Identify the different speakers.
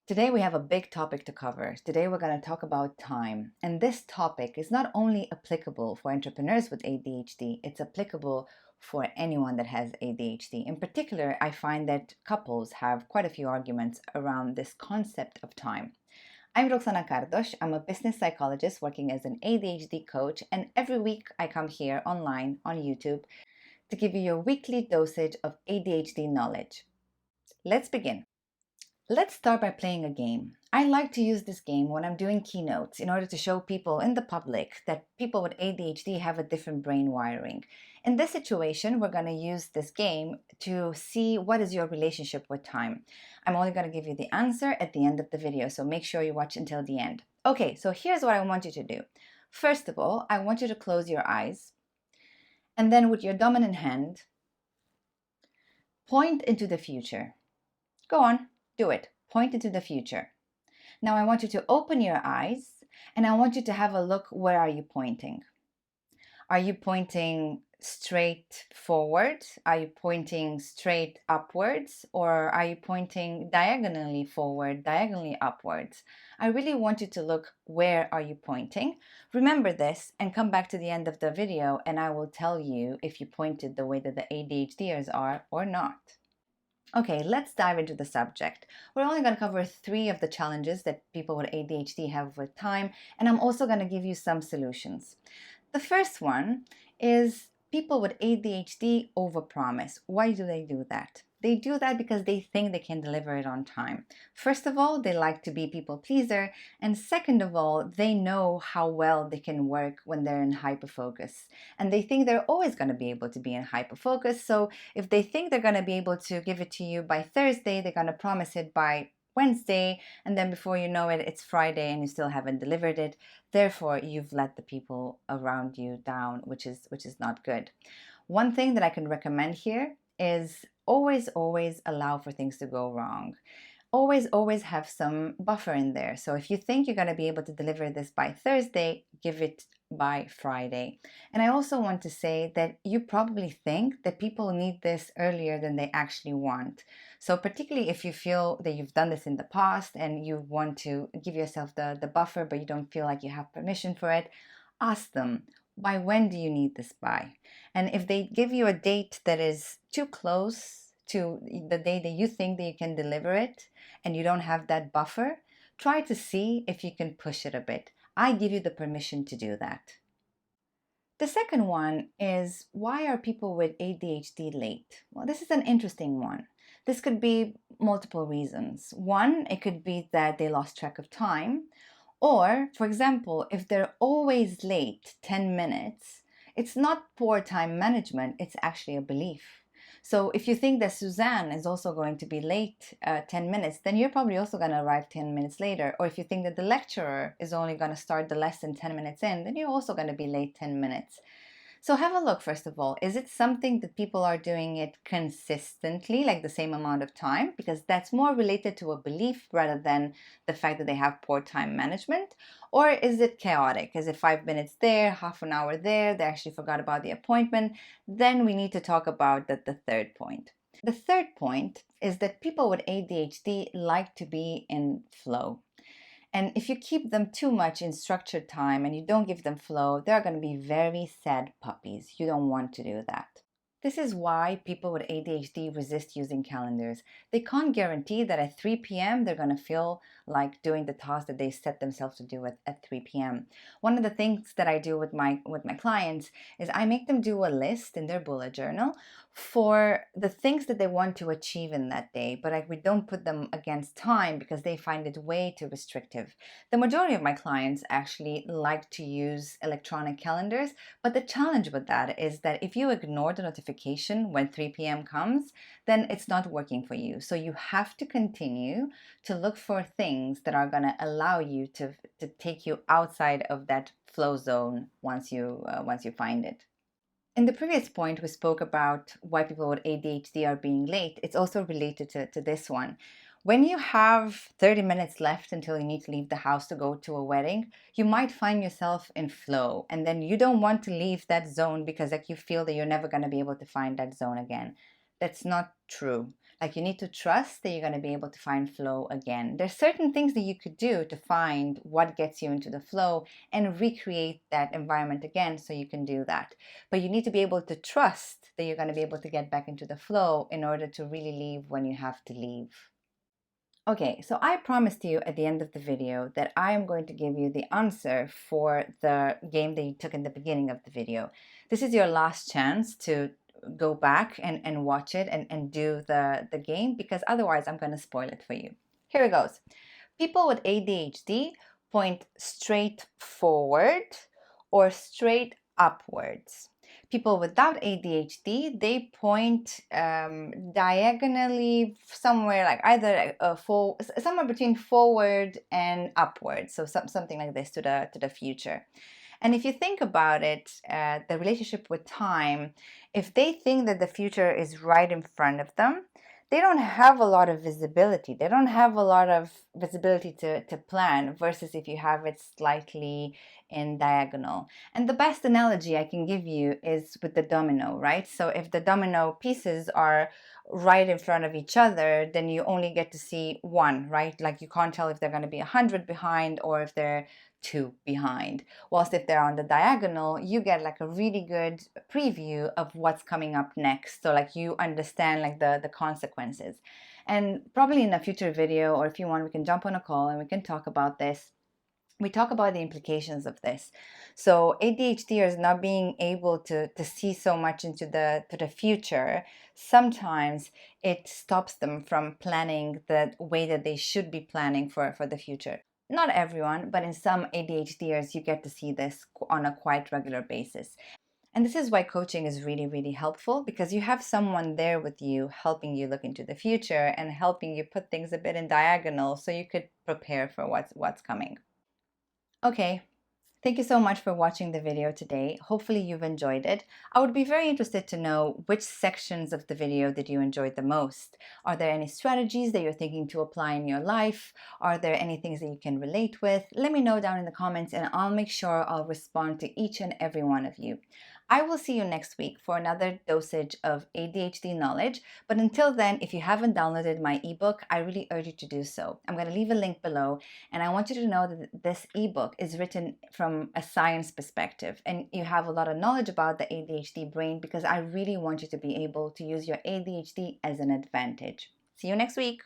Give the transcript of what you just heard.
Speaker 1: Today we have a big topic to cover. Today we're going to talk about time. And this topic is not only applicable for entrepreneurs with ADHD, it's applicable for anyone that has ADHD. In particular, I find that couples have quite a few arguments around this concept of time. I'm Roxana Cardos. I'm a business psychologist working as an ADHD coach, and every week I come here online on YouTube to give you your weekly dosage of ADHD knowledge. Let's begin. Let's start by playing a game. I like to use this game when I'm doing keynotes in order to show people in the public that people with ADHD have a different brain wiring. In this situation, we're going to use this game to see what is your relationship with time. I'm only going to give you the answer at the end of the video, so make sure you watch until the end. Okay, so here's what I want you to do. First of all, I want you to close your eyes, and then with your dominant hand, point into the future. Go on. Do it. Point into the future. Now I want you to open your eyes and I want you to have a look. Where are you pointing? Are you pointing straight forward? Are you pointing straight upwards? Or are you pointing diagonally forward, diagonally upwards? I really want you to look, where are you pointing? Remember this and come back to the end of the video and I will tell you if you pointed the way that the ADHDers are or not. Okay, let's dive into the subject. We're only going to cover 3 of the challenges that people with ADHD have with time, and I'm also going to give you some solutions. The first one is people with ADHD overpromise. Why do they do that? They do that because they think they can deliver it on time. First of all, they like to be people pleaser, and second of all, they know how well they can work when they're in hyperfocus. And they think they're always going to be able to be in hyperfocus. So if they think they're going to be able to give it to you by Thursday, they're going to promise it by Wednesday, and then before you know it, it's Friday and you still haven't delivered it. Therefore, you've let the people around you down, which is not good. One thing that I can recommend here is always allow for things to go wrong. Always have some buffer in there. So if you think you're going to be able to deliver this by Thursday, give it by Friday. And I also want to say that you probably think that people need this earlier than they actually want. So particularly if you feel that you've done this in the past and you want to give yourself the buffer, but you don't feel like you have permission for it, ask them, by when do you need this by? And if they give you a date that is too close to the day that you think that you can deliver it and you don't have that buffer, try to see if you can push it a bit. I give you the permission to do that. The second one is, why are people with ADHD late? Well, this is an interesting one. This could be multiple reasons. One, it could be that they lost track of time. Or, for example, if they're always late 10 minutes, it's not poor time management, it's actually a belief. So if you think that Suzanne is also going to be late 10 minutes, then you're probably also going to arrive 10 minutes later. Or if you think that the lecturer is only going to start the lesson 10 minutes in, then you're also going to be late 10 minutes. So have a look, first of all. Is it something that people are doing it consistently, like the same amount of time? Because that's more related to a belief rather than the fact that they have poor time management. Or is it chaotic? Is it 5 minutes there, half an hour there, they actually forgot about the appointment? Then we need to talk about the third point. The third point is that people with ADHD like to be in flow. And if you keep them too much in structured time and you don't give them flow, they're going to be very sad puppies. You don't want to do that. This is why people with ADHD resist using calendars. They can't guarantee that at 3 p.m. they're going to feel like doing the task that they set themselves to do at 3 p.m. One of the things that I do with my clients is I make them do a list in their bullet journal for the things that they want to achieve in that day, but we don't put them against time because they find it way too restrictive. The majority of my clients actually like to use electronic calendars, but the challenge with that is that if you ignore the notification when 3 p.m. comes, then it's not working for you. So you have to continue to look for things that are going to allow you to take you outside of that flow zone once you find it. In the previous point, we spoke about why people with ADHD are being late. It's also related to this one. When you have 30 minutes left until you need to leave the house to go to a wedding, you might find yourself in flow, and then you don't want to leave that zone because you feel that you're never going to be able to find that zone again. That's not true. Like, you need to trust that you're going to be able to find flow again. There's certain things that you could do to find what gets you into the flow and recreate that environment again so you can do that. But you need to be able to trust that you're going to be able to get back into the flow in order to really leave when you have to leave. Okay, so I promised you at the end of the video that I am going to give you the answer for the game that you took in the beginning of the video. This is your last chance to go back and watch it and do the game, because otherwise I'm going to spoil it for you. Here it goes. People with ADHD point straight forward or straight upwards. People without ADHD, they point diagonally somewhere, like either somewhere between forward and upward. So something like this to the future. And if you think about it, the relationship with time, if they think that the future is right in front of them, they don't have a lot of visibility. They don't have a lot of visibility to plan, versus if you have it slightly in diagonal. And the best analogy I can give you is with the domino, right? So if the domino pieces are right in front of each other, then you only get to see one, right? Like, you can't tell if they're going to be 100 behind or if they're 2 behind. Whilst if they're on the diagonal, you get like a really good preview of what's coming up next. So like, you understand like the consequences. And probably in a future video, or if you want, we can jump on a call and we can talk about this. We talk about the implications of this. So ADHDers not being able to see so much into the future, sometimes it stops them from planning the way that they should be planning for the future. Not everyone, but in some ADHDers, you get to see this on a quite regular basis. And this is why coaching is really, really helpful, because you have someone there with you helping you look into the future and helping you put things a bit in diagonal so you could prepare for what's coming. Okay, thank you so much for watching the video today. Hopefully you've enjoyed it. I would be very interested to know which sections of the video did you enjoy the most. Are there any strategies that you're thinking to apply in your life? Are there any things that you can relate with? Let me know down in the comments and I'll make sure I'll respond to each and every one of you. I will see you next week for another dosage of ADHD knowledge. But until then, if you haven't downloaded my ebook, I really urge you to do so. I'm going to leave a link below, and I want you to know that this ebook is written from a science perspective, and you have a lot of knowledge about the ADHD brain, because I really want you to be able to use your ADHD as an advantage. See you next week.